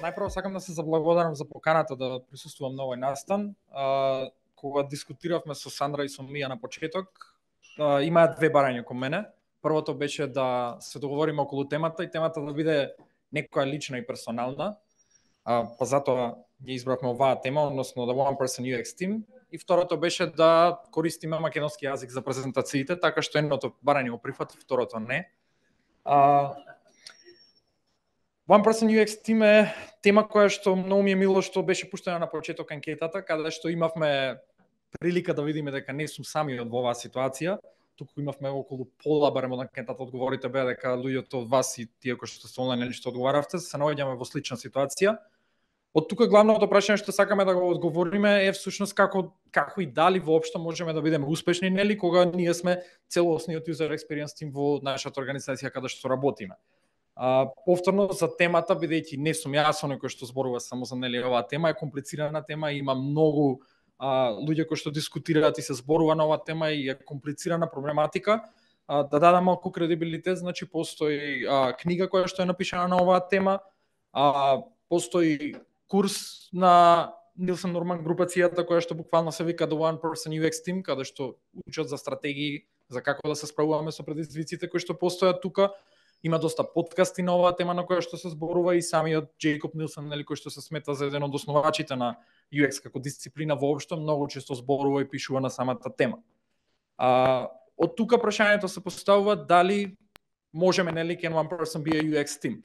Најпрво сакам да се заблагодарам за поканата да присуствувам на овој настан. Кога дискутиравме со Сандра и со Мија на почеток, имаа две барања кон мене. Првото беше да се договориме околу темата и темата да биде некоја лична и персонална. Па затоа ја избравме оваа тема, односно The One Person UX Team. И второто беше да користиме македонски јазик за презентациите, така што едното барање го прифати, второто не. One Person UX Team е тема која што многу ми е мило што беше пуштена на почеток анкетата, каде што имавме прилика да видиме дека не сум сами од оваа ситуација. Туку имавме околу пола барем од анкетата одговорите беа дека луѓето од вас и тие кои што се онлайн или што одговаравте се наоѓаме во слична ситуација. Од тука главното прашање што сакаме да го одговориме е всушност како и дали воопшто можеме да бидеме успешни, нели, кога ние сме целосниот user experience team во нашата организација каде што работиме. Повторно за темата, бидејќи не сум јас оној кој што зборува само за нели оваа тема, е комплицирана тема, има многу луѓе кои што дискутираат и се зборува на оваа тема и е комплицирана проблематика. Да дадам малку кредибилитет, значи постои книга која што е напишана на оваа тема, постои курс на Нилсен Норман групацијата која што буквално се вика The One Person UX Team, каде што учат за стратегии за како да се справуваме со предизвиците кои што постојат тука. Има доста подкасти на оваа тема на која што се зборува и самиот Джейкоб Нилсен, нели, кој што се смета за еден од основачите на UX како дисциплина воопшто, многу често зборува и пишува на самата тема. Од тука прашањето се поставува дали можеме, нели, can one person be a UX team?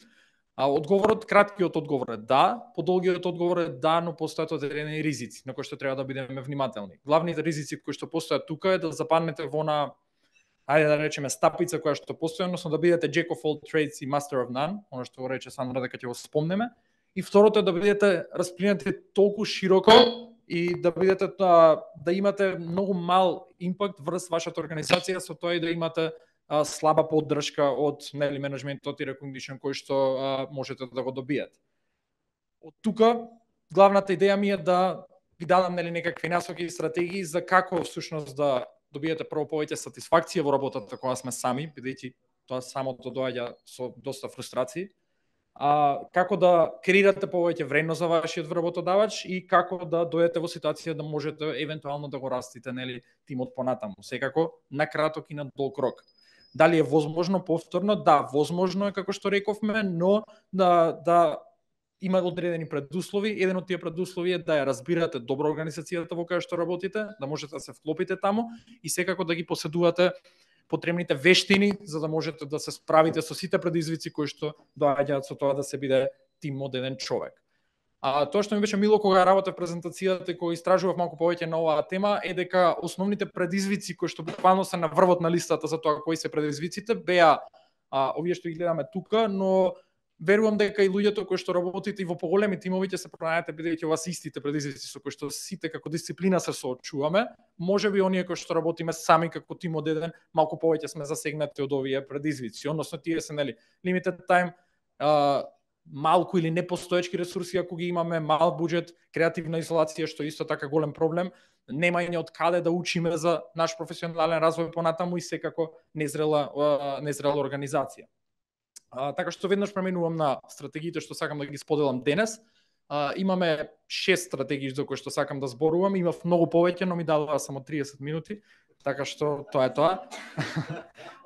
Одговорот, краткиот одговор е да, подолгиот одговор е да, но постојат одредени ризици на кои што треба да бидеме внимателни. Главните ризици кои што постојат тука е да западнете во ајде да речеме стапица која што постои, односно да бидете Jack of all trades и Master of none, оно што го рече Сандра дека ќе го спомнеме. И второто е да бидете расплинати толку широко и да бидете да имате многу мал импакт врз вашата организација со тоа и да имате слаба поддршка од нели менеджментот и recognition кој што можете да го добиете. Од тука главната идеја ми е да ви дадам нели некакви насоки и стратегии за како всушност да добиете прво повеќе сатисфакција во работата кога сме сами, бидејќи тоа самото доаѓа со доста фрустрации. Како да креирате повеќе вредност за вашиот работодавач и како да дојдете во ситуација да можете евентуално да го растите нели тимот понатаму. Секако на краток и на долг рок. Дали е возможно повторно? Да, возможно е како што рековме, но да има одредени предуслови. Еден од тие предуслови е да ја разбирате добро организацијата во која што работите, да можете да се вклопите таму и секако да ги поседувате потребните вештини за да можете да се справите со сите предизвици кои што доаѓаат со тоа да се биде тим од еден човек. Тоа што ми беше мило кога работев презентацијата и кога истражував малку повеќе на оваа тема е дека основните предизвици кои што буквално се на врвот на листата за тоа кои се предизвиците беа овие што ги гледаме тука, но верувам дека и луѓето кои што работите и во поголеми тимови ќе се пронајдете бидејќи ова се истите предизвици со кои што сите како дисциплина се соочуваме, можеби оние кои што работиме сами како тим од еден малку повеќе сме засегнати од овие предизвици, односно тие се нели limited time, малку или непостоечки ресурси ако ги имаме, мал буџет, креативна изолација што исто така голем проблем, немање од каде да учиме за наш професионален развој понатаму и секако незрела организација. Така што веднаш преминувам на стратегиите што сакам да ги споделам денес. Имаме 6 стратегии за кои што сакам да зборувам, имав многу повеќе, но ми дадоа само 30 минути, така што тоа е тоа.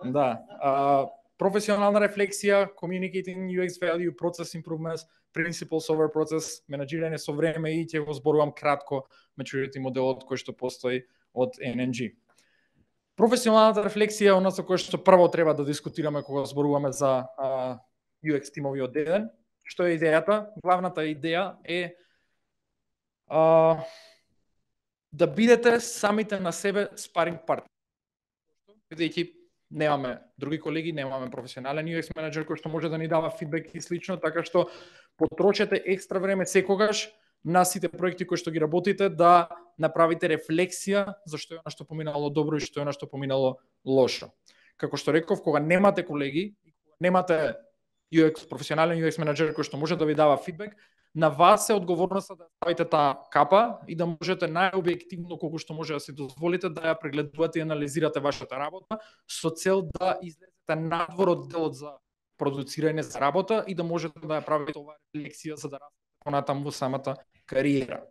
Да. Професионална рефлексија, communicating UX value, process improvements, principles over process, менаџирање со време и ќе го зборувам кратко maturity моделот кој што постои од NNG. Професионалната рефлексија е она со која што прво треба да дискутираме кога зборуваме за UX тимови од еден. Што е идејата? Главната идеја е да бидете самите на себе спаринг партнер. Бидејќи немаме други колеги, немаме професионален UX менеджер кој што може да ни дава фидбек и слично, така што потрочете екстра време секогаш на сите проекти кои што ги работите да направите рефлексија за што е она што поминало добро и што е она што поминало лошо. Како што реков, кога немате колеги, немате UX професионален UX менеджер кој што може да ви дава фидбек, на вас е одговорноста да ставите таа капа и да можете најобјективно колку што може да си дозволите да ја прегледувате и анализирате вашата работа со цел да излезете надвор од делот за продуцирање за работа и да можете да ја правите оваа рефлексија за да растете понатаму во самата кариера.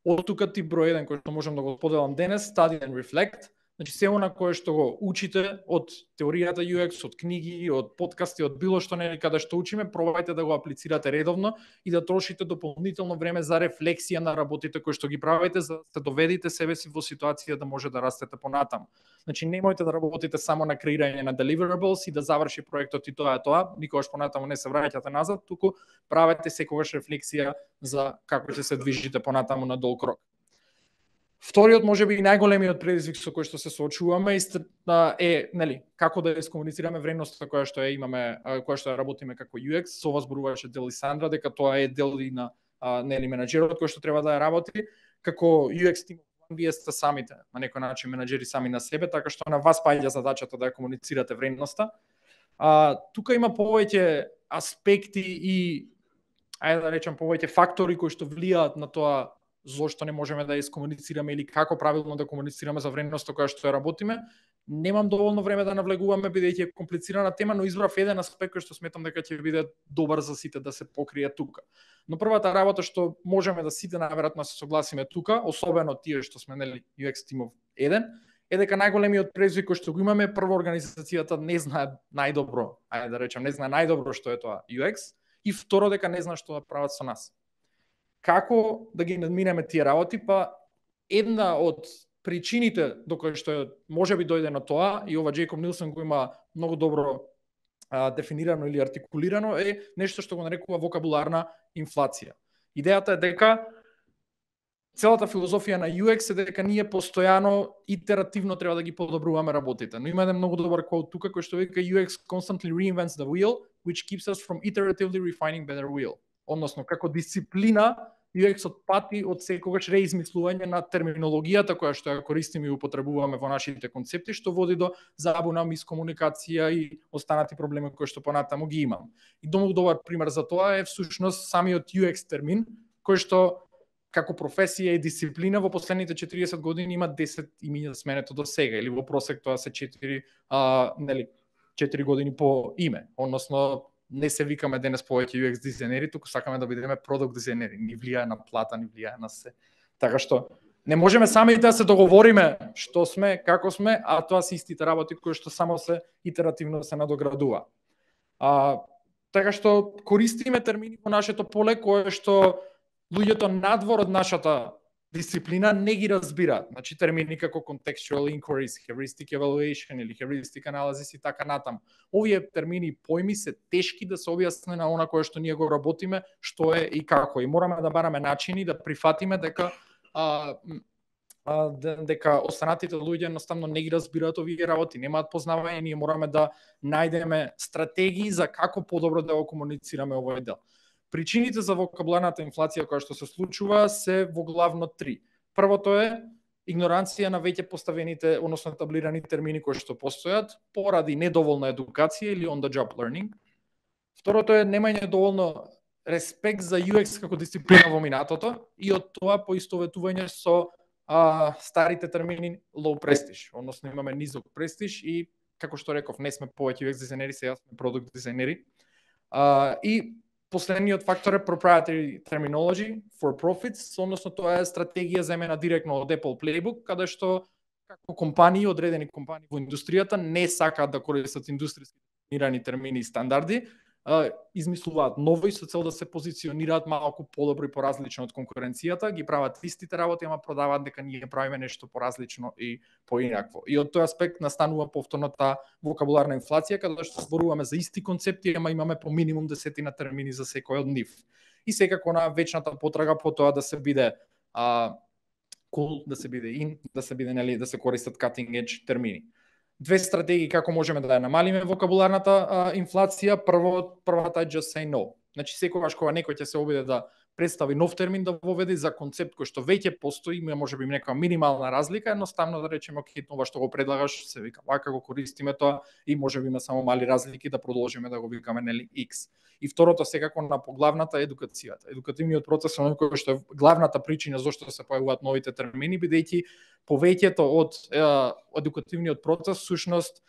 Од тука тип број 1 кој што можам да го поделам денес, study and reflect. Значи се она кое што го учите од теоријата UX, од книги, од подкасти, од било што нели каде што учиме, пробајте да го аплицирате редовно и да трошите дополнително време за рефлексија на работите кои што ги правите, за да доведете себе си во ситуација да може да растете понатаму. Значи немојте да работите само на креирање на deliverables и да заврши проектот и тоа е тоа, никогаш понатаму не се враќате назад, туку правете секогаш рефлексија за како ќе се движите понатаму на долг рок. Вториот, можеби и најголемиот предизвик со кој што се соочуваме е, нели, како да искомуницираме вредноста која што ја имаме, која што ја работиме како UX. Со вас зборуваше Дел Сандра дека тоа е дел и на нели менаџерот кој што треба да ја работи како UX тим. Вие сте самите на некој начин менаџери сами на себе, така што на вас паѓа задачата да ја комуницирате вредноста. Тука има повеќе аспекти и ајде да речам повеќе фактори кои што влијаат на тоа зошто не можеме да искомуницираме или како правилно да комуницираме за вредноста која што ја работиме. Немам доволно време да навлегуваме бидејќи е комплицирана тема, но избрав еден аспект кој што сметам дека ќе биде добар за сите да се покрие тука. Но првата работа што можеме да сите најверојатно се согласиме тука, особено тие што сме нели UX тимов 1, е дека најголемиот предизвик кој што го имаме, прво организацијата не знае најдобро, ајде да речам, не знае најдобро што е тоа UX, и второ дека не знае што да прават со нас. Како да ги надминеме тие работи? Па една од причините до кои што може би дојде на тоа, и ова Джейкоб Нилсон го има многу добро дефинирано или артикулирано, е нешто што го нарекува вокабуларна инфлација. Идејата е дека целата филозофија на UX е дека ние постојано итеративно треба да ги подобруваме работите. Но има еден многу добар квот тука кој што вика UX constantly reinvents the wheel, which keeps us from iteratively refining better wheel. Односно, како дисциплина, UX-от пати од секогаш реизмислување на терминологијата која што ја користиме и употребуваме во нашите концепти, што води до забуна, мискомуникација и останати проблеми кои што понатаму ги имам. И многу добар пример за тоа е всушност самиот UX термин, кој што како професија и дисциплина во последните 40 години има 10 имиња сменето до сега, или во просек тоа се 4 години по име. Односно, не се викаме денес повеќе UX дизајнери, туку сакаме да бидеме продукт дизајнери. Ни влијае на плата, ни влијае на се. Така што не можеме самите да се договориме што сме, како сме, а тоа се истите работи кои што само се итеративно се надоградува. Така што користиме термини во нашето поле кои што луѓето надвор од нашата дисциплина не ги разбираат. Значи термини како contextual inquiries, heuristic evaluation или heuristic analysis и така натаму. Овие термини и појми се тешки да се објасне на она кое што ние го работиме, што е и како. И мораме да бараме начини да прифатиме дека дека останатите луѓе едноставно не ги разбираат овие работи, немаат познавање, ние мораме да најдеме стратегии за како подобро да го комуницираме овој дел. Причините за вокабуларната инфлација која што се случува се во главно 3. Првото е игноранција на веќе поставените, односно таблирани термини кои што постојат поради недоволна едукација или on the job learning. Второто е немање доволно респект за UX како дисциплина во минатото и од тоа поистоветување со старите термини low prestige, односно имаме низок престиж и како што реков, не сме повеќе UX дизајнери, сега сме продукт дизајнери. И последниот фактор е proprietary terminology for profits, односно тоа е стратегија земена директно од Apple Playbook, каде што како компании, одредени компании во индустријата не сакаат да користат индустријски дефинирани термини и стандарди, измислуваат нови со цел да се позиционираат малку подобро и поразлично од конкуренцијата, ги прават истите работи, ама продаваат дека ние правиме нешто поразлично и поинакво. И од тој аспект настанува повторно таа вокабуларна инфлација, каде што зборуваме за исти концепти, ама имаме по минимум 10 термини за секој од нив. И секако на вечната потрага по тоа да се биде cool, да се биде in, да се биде нели да се користат cutting edge термини. Две стратегии како можеме да ја намалиме вокабуларната инфлација. Првата е just say no. Значи секогаш кога некој ќе се обиде да представи нов термин да воведе за концепт кој што веќе постои, има можеби нека минимална разлика, едноставно да речеме окей, ова што го предлагаш се вика вака, го користиме тоа и можеби има само мали разлики да продолжиме да го викаме нели X. И второто секако на поглавната едукацијата. Едукативниот процес е кој што е главната причина зошто се појавуваат новите термини, бидејќи повеќето од едукативниот процес всушност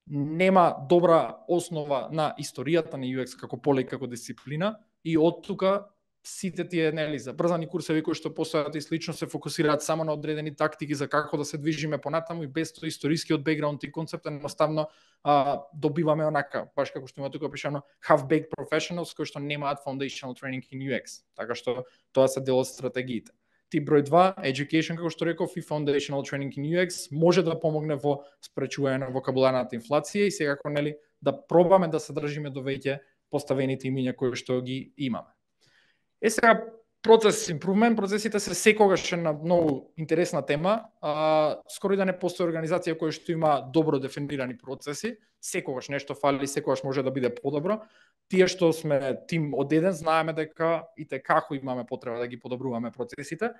нема добра основа на историјата на UX како поле и како дисциплина и од тука сите тие нели забрзани курсеви кои што постојат и слично се фокусираат само на одредени тактики за како да се движиме понатаму и без тој историскиот бекграунд и концепт едноставно добиваме онака, баш како што има тука пишано half-baked professionals кои што немаат foundational training in UX, така што тоа се дел од стратегиите. Тип број 2, education, како што реков, и foundational training in UX може да помогне во спречување на вокабуларната инфлација и секако нели да пробаме да се држиме до веќе поставените имиња кои што ги имаме. Сега процес improvement, процесите се секогаш на многу интересна тема. Скоро и да не постои организација која што има добро дефинирани процеси, секогаш нешто фали, секогаш може да биде подобро. Тие што сме тим од еден знаеме дека и како имаме потреба да ги подобруваме процесите.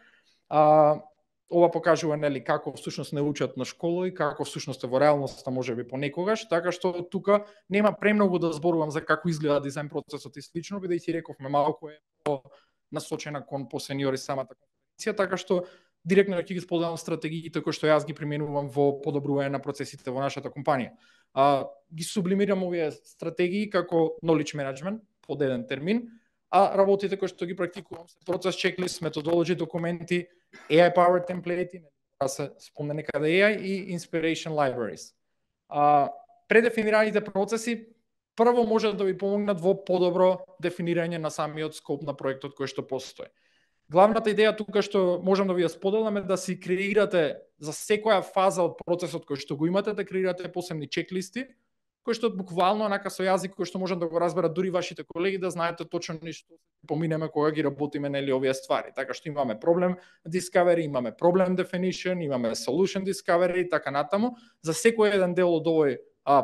Ова покажува нели како всушност не учат на школа и како всушност е во реалноста можеби понекогаш, така што тука нема премногу да зборувам за како изгледа дизајн процесот и слично, бидејќи рековме малку е насочена кон посениори самата конференција, така што директно ќе ги споделам стратегиите кои што јас ги применувам во подобрување на процесите во нашата компанија. Ги сублимирам овие стратегии како knowledge management, под еден термин, а работите кои што ги практикувам се процес checklist, methodology документи, AI powered template, да се спомне некаде AI и inspiration libraries. Предефинираните процеси прво може да ви помогнат во подобро дефинирање на самиот скоп на проектот кој што постои. Главната идеја тука што можам да ви ја споделам е да си креирате за секоја фаза од процесот кој што го имате, да креирате посебни чеклисти, кои што буквално онака со јазик кој што можат да го разберат дури вашите колеги, да знаете точно ништо поминеме кога ги работиме нели овие ствари. Така што имаме проблем discovery, имаме problem definition, имаме solution discovery и така натаму. За секој еден дел од овој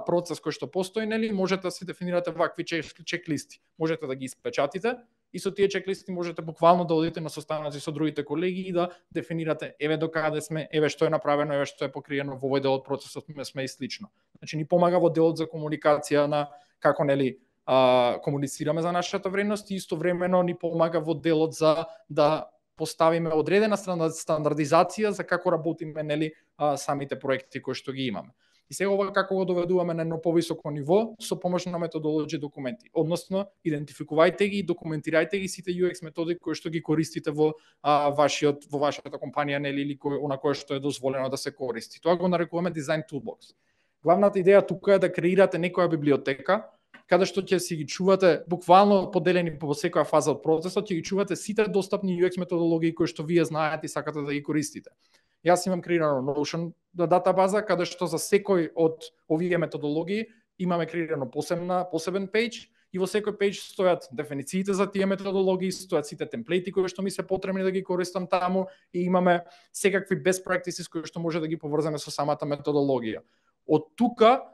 процес кој што постои, нели, можете да си дефинирате вакви чеклисти. Можете да ги испечатите и со тие чеклисти можете буквално да одите на состаноци со другите колеги и да дефинирате еве до каде сме, еве што е направено, еве што е покриено во овој дел од процесот сме и слично. Значи ни помага во делот за комуникација на како нели комуницираме за нашата вредност и истовремено ни помага во делот за да поставиме одредена стандардизација за како работиме нели самите проекти кои што ги имаме. И сега ова како го доведуваме на едно повисоко ниво со помош на методологија документи. Односно, идентификувајте ги и документирајте ги сите UX методи кои што ги користите во вашата компанија нели или на која што е дозволено да се користи. Тоа го нарекуваме Design Toolbox. Главната идеја тука е да креирате некоја библиотека каде што ќе си ги чувате буквално поделени по секоја фаза од процесот, ќе ги чувате сите достапни UX методологии кои што вие знаете и сакате да ги користите. Јас имам креирано Notion датабаза каде што за секој од овие методологии имаме креирано посебен пејдж и во секој пејдж стојат дефинициите за тие методологии, стојат сите темплети кои што ми се потребни да ги користам таму и имаме секакви best practices кои што може да ги поврзаме со самата методологија. Од тука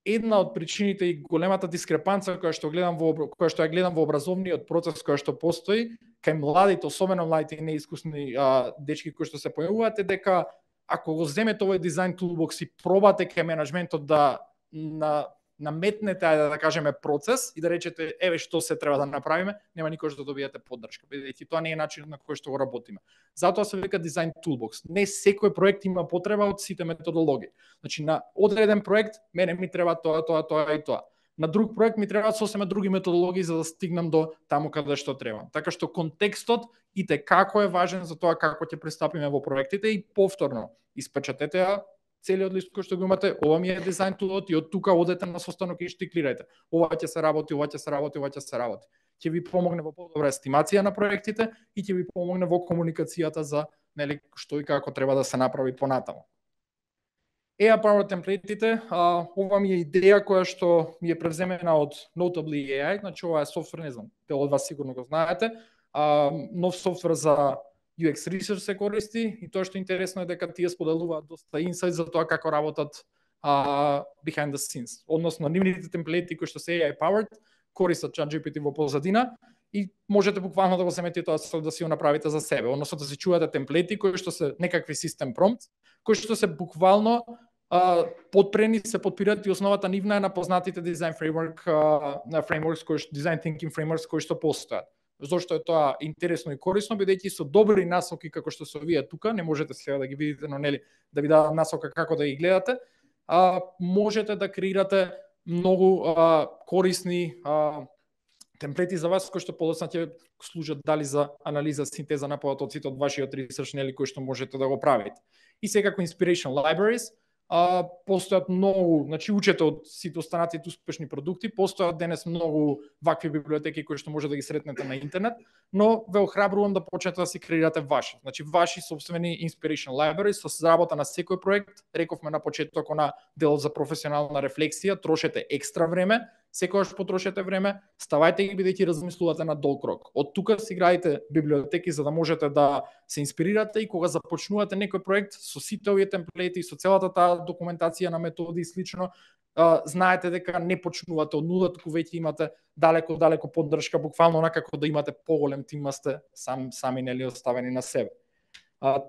една од причините и големата дискрепанца која што ја гледам во образовниот процес која што постои кај младите, особено младите и неискусни дечки кои што се појавуваат е дека ако го земете овој дизајн toolbox и пробате кај менаџментот да наметнете, да кажеме, процес и да речете еве што се треба да направиме, нема никош да добиете поддршка, бидејќи тоа не е начинот на кој што го работиме. Затоа се вика дизајн toolbox. Не секој проект има потреба од сите методологии. Значи на одреден проект мене ми треба тоа и тоа. На друг проект ми требаат сосема други методологии за да стигнам до таму каде што треба. Така што контекстот и како е важен за тоа како ќе пристапиме во проектите и повторно испечатете ја целиот лист кој што го имате, ова ми е дизајн тулот и од тука одете на состанок и штиклирајте. Ова ќе се работи, ова ќе се работи, ова ќе се работи. Ќе ви помогне во подобра естимација на проектите и ќе ви помогне во комуникацијата за нели што и како треба да се направи понатаму. AI Power темплейтите, ова ми е идеја која што ми е превземена од Notably AI, значи ова е софтвер, не знам, дел од вас сигурно го знаете, нов софтвер за UX Research се користи и тоа што е интересно е дека тие споделуваат доста инсайт за тоа како работат behind the scenes. Односно, нивните темплети кои што се AI powered користат ChatGPT во позадина и можете буквално да го земете тоа да си го направите за себе. Односно да си чувате темплети кои што се некакви систем промпт, кои што се буквално подпрени, се подпираат и основата нивна е на познатите дизајн frameworks, дизајн thinking frameworks кои што постојат. Зошто е тоа интересно и корисно, бидејќи со добри насоки како што се вие тука, не можете сега да ги видите, но нели да ви дадам насока како да ги гледате, можете да креирате многу корисни темплети за вас кои што подоцна ќе служат дали за анализа, синтеза на податоците од вашиот ресерч, нели, кои што можете да го правите. И секако inspiration libraries, постојат многу, значи учете од сите останатите успешни продукти, постојат денес многу вакви библиотеки кои што може да ги сретнете на интернет, но ве охрабрувам да почнете да си креирате ваши. Значи ваши собствени inspiration libraries со заработа на секој проект. Рековме на почетокот на делот за професионална рефлексија, трошете екстра време, секогаш потрошете време, ставајте ги бидејќи размислувате на долг рок. Од тука си градите библиотеки за да можете да се инспирирате и кога започнувате некој проект со сите овие темплети, со целата таа документација на методи и слично, знаете дека не почнувате од нула, туку веќе имате далеко поддршка, буквално како да имате поголем тим, сте сами нели оставени на себе.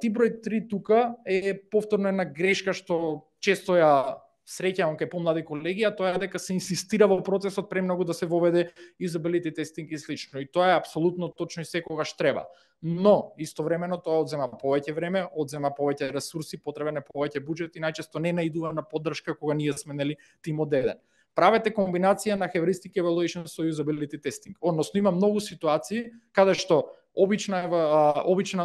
Тип број 3 тука е повторно една грешка што често ја среќавам кај помлади колеги, а тоа е дека се инсистира во процесот премногу да се воведе usability testing и слично. И тоа е апсолутно точно и секогаш треба. Но истовремено тоа одзема повеќе време, одзема повеќе ресурси, потребен е повеќе буџет и најчесто не наидува на поддршка кога ние сме нели тим од еден. Правете комбинација на heuristic evaluation со usability testing. Односно има многу ситуации каде што обична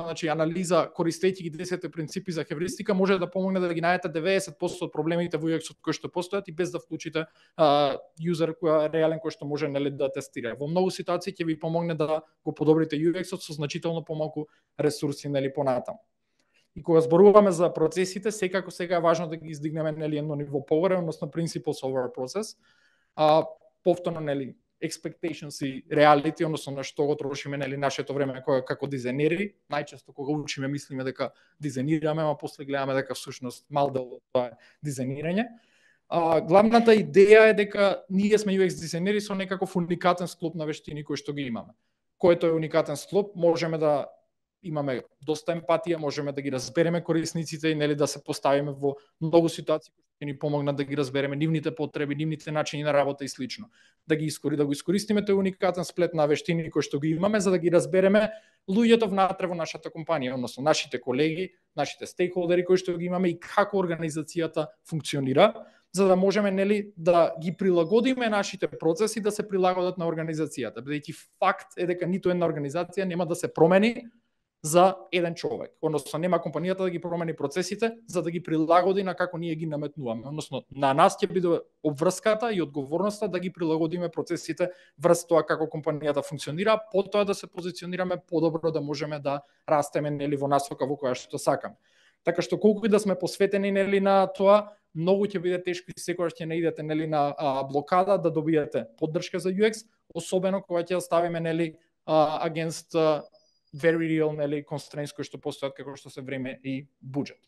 значи анализа користејќи ги 10 принципи за хевристика може да помогне да ги најдете 90% од проблемите во UX-от кои што постојат и без да вклучите юзер реален кој што може нели да тестира. Во многу ситуации ќе ви помогне да го подобрите UX-от со значително помалку ресурси нели понатаму. И кога зборуваме за процесите, секако сега е важно да ги издигнеме нели едно ниво погоре, односно principles over process. Повторно нели expectations и reality, односно на што го трошиме нели нашето време како дизајнери. Најчесто кога учиме мислиме дека дизајнираме, а после гледаме дека всушност мал дел од тоа е дизајнирање. Главната идеја е дека ние сме UX дизајнери со некаков уникатен склоп на вештини кои што ги имаме. Кој е тој уникатен склоп? Можеме да имаме доста емпатија, можеме да ги разбереме корисниците и нели да се поставиме во многу ситуации кои ќе ни помогнат да ги разбереме нивните потреби, нивните начини на работа и слично. Да го искористиме тој уникатен сплет на вештини кои што ги имаме за да ги разбереме луѓето внатре во нашата компанија, односно нашите колеги, нашите стейкхолдери кои што ги имаме и како организацијата функционира, за да можеме нели да ги прилагодиме нашите процеси да се прилагодат на организацијата, бидејќи факт е дека ниту една организација нема да се промени за еден човек. Односно, нема компанијата да ги промени процесите за да ги прилагоди на како ние ги наметнуваме. Односно, на нас ќе биде обврската и одговорноста да ги прилагодиме процесите врз тоа како компанијата функционира, потоа да се позиционираме подобро да можеме да растеме нели во насока во која што сакаме. Така што колку и да сме посветени нели на тоа, многу ќе биде тешко и секогаш ќе наидете нели на блокада да добиете поддршка за UX, особено кога ќе ставиме нели against very real нели constraints кои што постојат како што се време и буџет.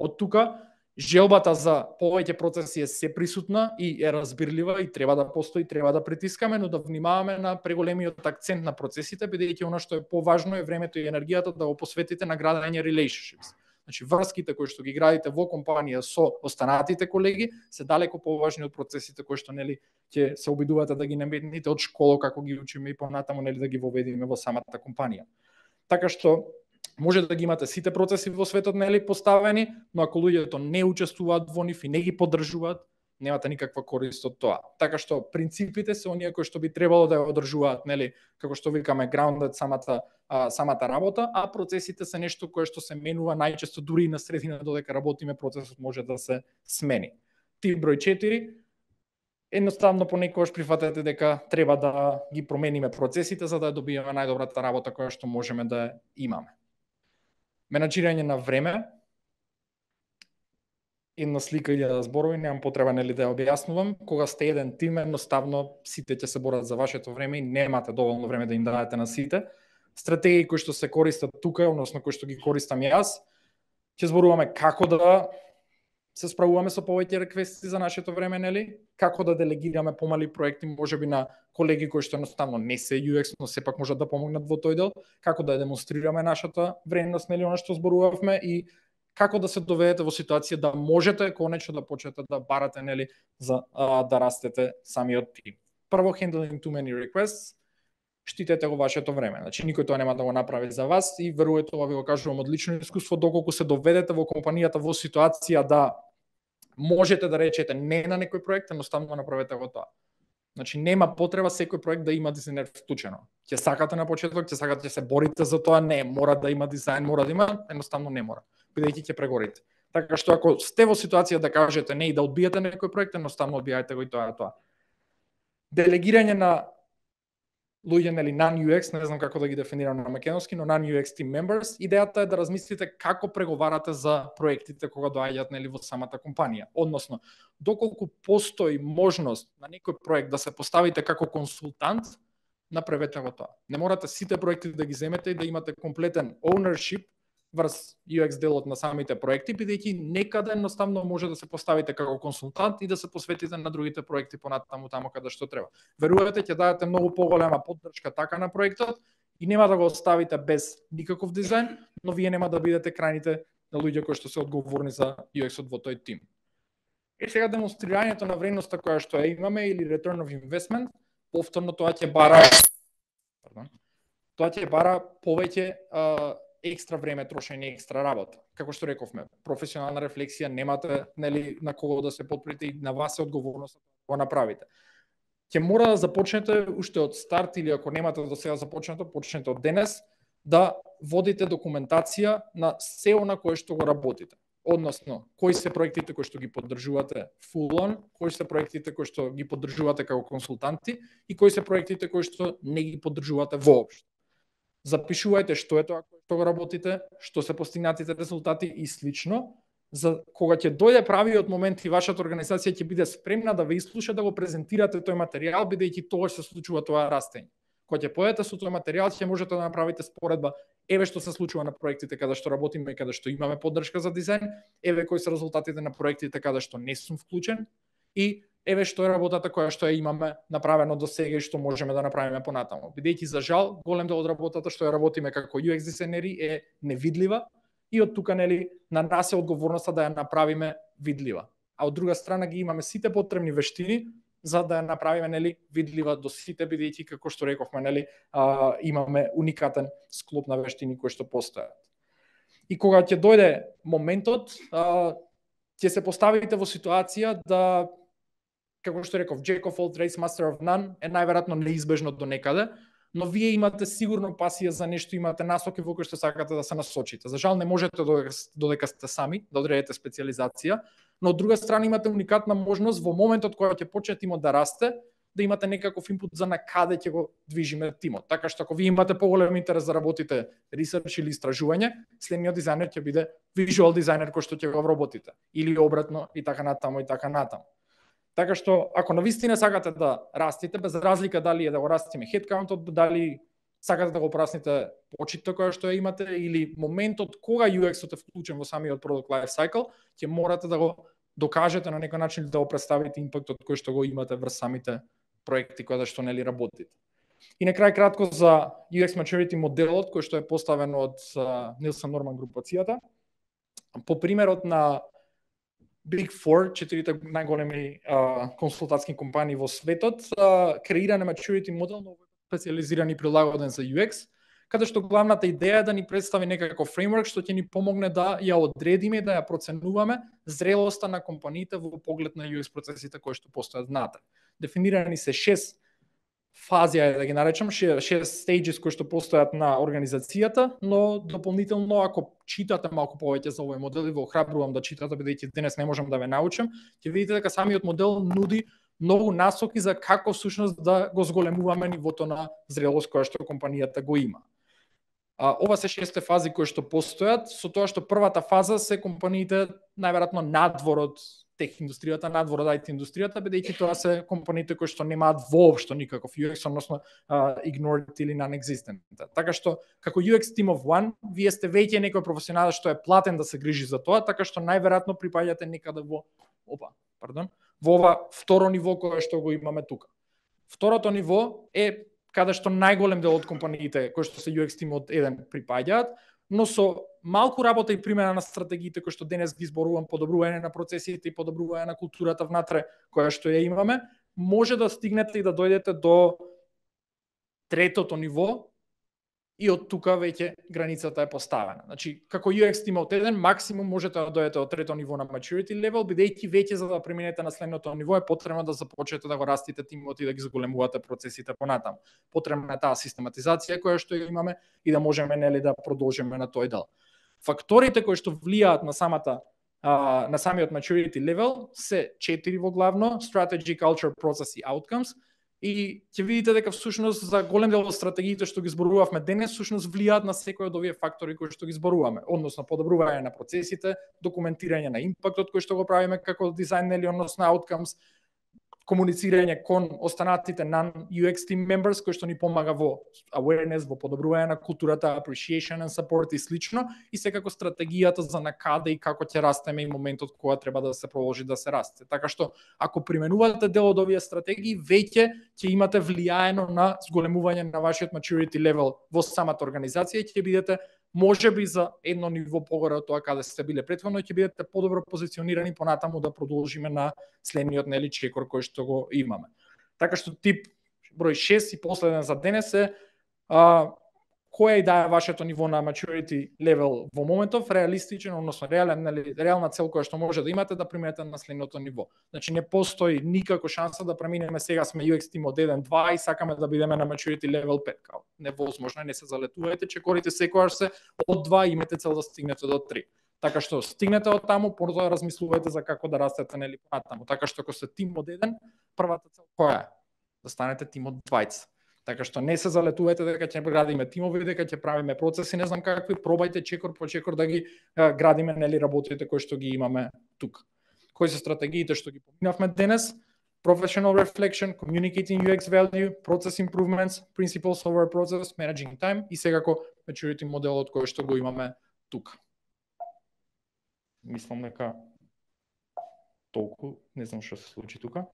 Од тука желбата за повеќе процеси е сеприсутна и е разбирлива и треба да постои, треба да притискаме, но да внимаваме на преголемиот акцент на процесите, бидејќи она што е поважно е времето и енергијата да го посветите на градење relationships. Значи врските кои што ги градите во компанија со останатите колеги се далеко поважни од процесите кои што нели ќе се обидувате да ги наметните од школа како ги учиме и понатаму нели да ги воведиме во самата компанија. Така што може да ги имате сите процеси во светот нели поставени, но ако луѓето не учествуваат во нив и не ги поддржуваат, немате никаква корист од тоа. Така што принципите се оние кои што би требало да ја одржуваат, нели, како што викаме grounded самата работа, а процесите се нешто кое што се менува најчесто дури и на средина додека работиме, процесот може да се смени. Тип број 4, едноставно понекогаш прифатете дека треба да ги промениме процесите за да добиеме најдобрата работа која што можеме да имаме. Менаџирање на време, една слика или да зборови, немам потреба нели да ја објаснувам. Кога сте еден тим, едноставно сите ќе се борат за вашето време и немате доволно време да им дадете на сите. Стратегии кои што се користат тука, односно кои што ги користам јас, ќе зборуваме како да се справуваме со повеќе реквести за нашето време, нели? Како да делегираме помали проекти, можеби на колеги кои што едноставно не се UX, но сепак можат да помогнат во тој дел, како да демонстрираме нашата вредност, нели, она што зборувавме и како да се доведете во ситуација да можете конечно да почнете да барате нели за да растете самиот тим. Прво, handling too many requests, штитете го вашето време. Значи никој тоа нема да го направи за вас и верувајте, ова ви го кажувам од лично искуство, доколку се доведете во компанијата во ситуација да можете да речете не на некој проект, едноставно направете го тоа. Значи нема потреба секој проект да има дизајнер вклучено. Ќе сакате на почеток, ќе сакате ќе се борите за тоа, не, мора да има дизајн, мора да има, едноставно не мора, бидејќи ќе прегорите. Така што ако сте во ситуација да кажете не и да одбиете некој проект, едноставно одбијајте го и тоа. Делегирање на луѓе, нели, non-UX, не знам како да ги дефинирам на македонски, но non-UX team members, идејата е да размислите како преговарате за проектите кога доаѓаат, нели, во самата компанија. Односно, доколку постои можност на некој проект да се поставите како консултант, направете го тоа. Не морате сите проекти да ги земете и да имате комплетен ownership врз UX делот на самите проекти, бидејќи некаде едноставно може да се поставите како консултант и да се посветите на другите проекти понатаму таму каде што треба. Верувате, ќе дадете многу поголема поддршка така на проектот и нема да го оставите без никаков дизајн, но вие нема да бидете крајните на луѓе кои што се одговорни за UX-от во тој тим. И сега демонстрирањето на вредноста која што ја имаме или return of investment, повторно тоа ќе бара повеќе екстра време трошење, екстра работа. Како што рековме, професионална рефлексија, немате, нели, на кого да се потпрете и на вас е одговорност да го направите. Ќе мора да започнете уште од старт или ако немате до сега започнато, почнете од денес да водите документација на се она кое што го работите. Односно, кои се проектите кои што ги поддржувате full on, кои се проектите кои што ги поддржувате како консултанти и кои се проектите кои што не ги поддржувате воопшто. Запишувајте што е тоа што го работите, што се постигнатите резултати и слично, за кога ќе дојде правиот момент и вашата организација ќе биде спремна да ве изслуша да го презентирате тој материјал, бидејќи тогаш се случува тоа растење. Кога ќе појдете со тој материјал, ќе можете да направите споредба, еве што се случува на проектите каде што работиме и каде што имаме поддршка за дизајн, еве кои се резултатите на проектите каде што не сум вклучен и еве што е работата која што ја имаме направено до сега и што можеме да направиме понатаму. Бидејќи за жал, голем дел од работата што ја работиме како UX дизајнери е невидлива и од тука, нели, на нас е одговорноста да ја направиме видлива. А од друга страна ги имаме сите потребни вештини за да ја направиме, нели, видлива до сите, бидејќи како што рековме, нели, имаме уникатен склоп на вештини кои што постојат. И кога ќе дојде моментот, ќе се поставите во ситуација да, како што реков, Jack of all trades, master of none, е најверојатно неизбежно до некаде, но вие имате сигурно пасија за нешто, имате насоки во кои што сакате да се насочите. За жал не можете додека сте сами да одредите специализација, но од друга страна имате уникатна можност во моментот кога ќе почне тимот да расте, да имате некаков инпут за на каде ќе го движиме тимот. Така што ако вие имате поголем интерес да работите ресерч или истражување, следниот дизајнер ќе биде visual дизајнер кој што ќе го вработите, или обратно и така натаму и така натаму. Така што, ако навистина сакате да растите, без разлика дали е да го растиме headcount-от, дали сакате да го порасните почитта која што ја имате, или моментот кога UX-от е вклучен во самиот product life cycle, ќе морате да го докажете на некој начин да го представите импактот кој што го имате врз самите проекти кои што, нели, работите. И на крај кратко за UX maturity моделот кој што е поставен од Нилсон Норман групацијата. По примерот на Big Four, 4 најголеми консултантски компании во светот, креиране maturity модел но специализиран и прилагоден за UX, каде што главната идеја е да ни представи некаков фреймворк што ќе ни помогне да ја одредиме и да ја проценуваме зрелоста на компаниите во поглед на UX процесите кои што постојат внатре. Дефинирани се 6 фази, да ги наречам, 6 stages кои што постојат на организацијата, но дополнително ако читате малку повеќе за овој модел и ве охрабрувам да читате, бидејќи денес не можам да ве научам, ќе видите дека самиот модел нуди многу насоки за како всушност да го зголемуваме нивото на зрелост која што компанијата го има. Ова се 6 фази кои што постојат, со тоа што првата фаза се компаниите најверојатно надвор од тех индустријата, надвор од IT индустријата, бидејќи тоа се компаниите кои што немаат воопшто никаков UX, односно ignored или non-existent. Така што како UX team of one, вие сте веќе некој професионалец што е платен да се грижи за тоа, така што најверојатно припаѓате некаде во во ова второ ниво кое што го имаме тука. Второто ниво е каде што најголем дел од компаниите кои што се UX team од 1 припаѓаат, но со малку работа и примена на стратегиите кои што денес ги зборувам, подобрување на процесите и подобрување на културата внатре која што ја имаме, може да стигнете и да дојдете до третото ниво и од тука веќе границата е поставена. Значи, како UX тим од еден, максимум можете да дојдете од трето ниво на maturity level, бидејќи веќе за да преминете на следното ниво е потребно да започнете да го растите тимот и да ги зголемувате процесите понатаму. Потребна е таа систематизација која што имаме и да можеме да продолжиме на тој дел. Факторите кои што влијаат на самиот maturity level се 4 во главно: strategy, culture, process и outcomes. И ќе видите дека всушност за голем дел од стратегиите што ги зборувавме денес всушност влијаат на секој од овие фактори кои што ги зборуваме, односно подобрување на процесите, документирање на импактот кој што го правиме како дизајн или односно outcomes, комуницирање кон останатите non-UX team members кои што ни помага во awareness, во подобрување на културата, appreciation and support и слично, и секако стратегијата за на каде и како ќе растеме и моментот кога треба да се продолжи да се расте. Така што ако применувате дел од овие стратегии, веќе ќе имате влијаено на зголемување на вашиот maturity level во самата организација и ќе бидете можеби за едно ниво погоре од тоа каде сте биле претходно и ќе бидете подобро позиционирани понатаму да продолжиме на следниот чекор кој што го имаме. Така што тип број 6 и последен за денес е која и да е вашето ниво на maturity level во моментов, реалистичен, односно реална цел која што може да имате да преминете на следното ниво. Значи не постои никако шанса да преминеме, сега сме UX тим од 1-2 и сакаме да бидеме на maturity level 5. Невозможно, не се залетувајте, чекорите секогаш се од 2 и имате цел да стигнете до 3. Така што стигнете од таму, потоа размислувајте за како да растете понатаму. Така што ако сте тим од 1, првата цел која е? Да станете тим од 2. Така што не се залетувајте дека ќе градиме тимови, дека ќе правиме процеси, не знам какви, пробајте чекор по чекор да ги градиме работите кои што ги имаме тука. Кои се стратегиите што ги поминавме денес? Professional reflection, communicating UX value, process improvements, principles over process, managing time и секако maturity моделот кој што го имаме тука. Мислам дека толку, не знам што се случи тука.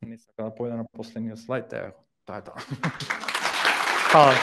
Не сака да појде на последниот слайд, таа е тоа. Хвала.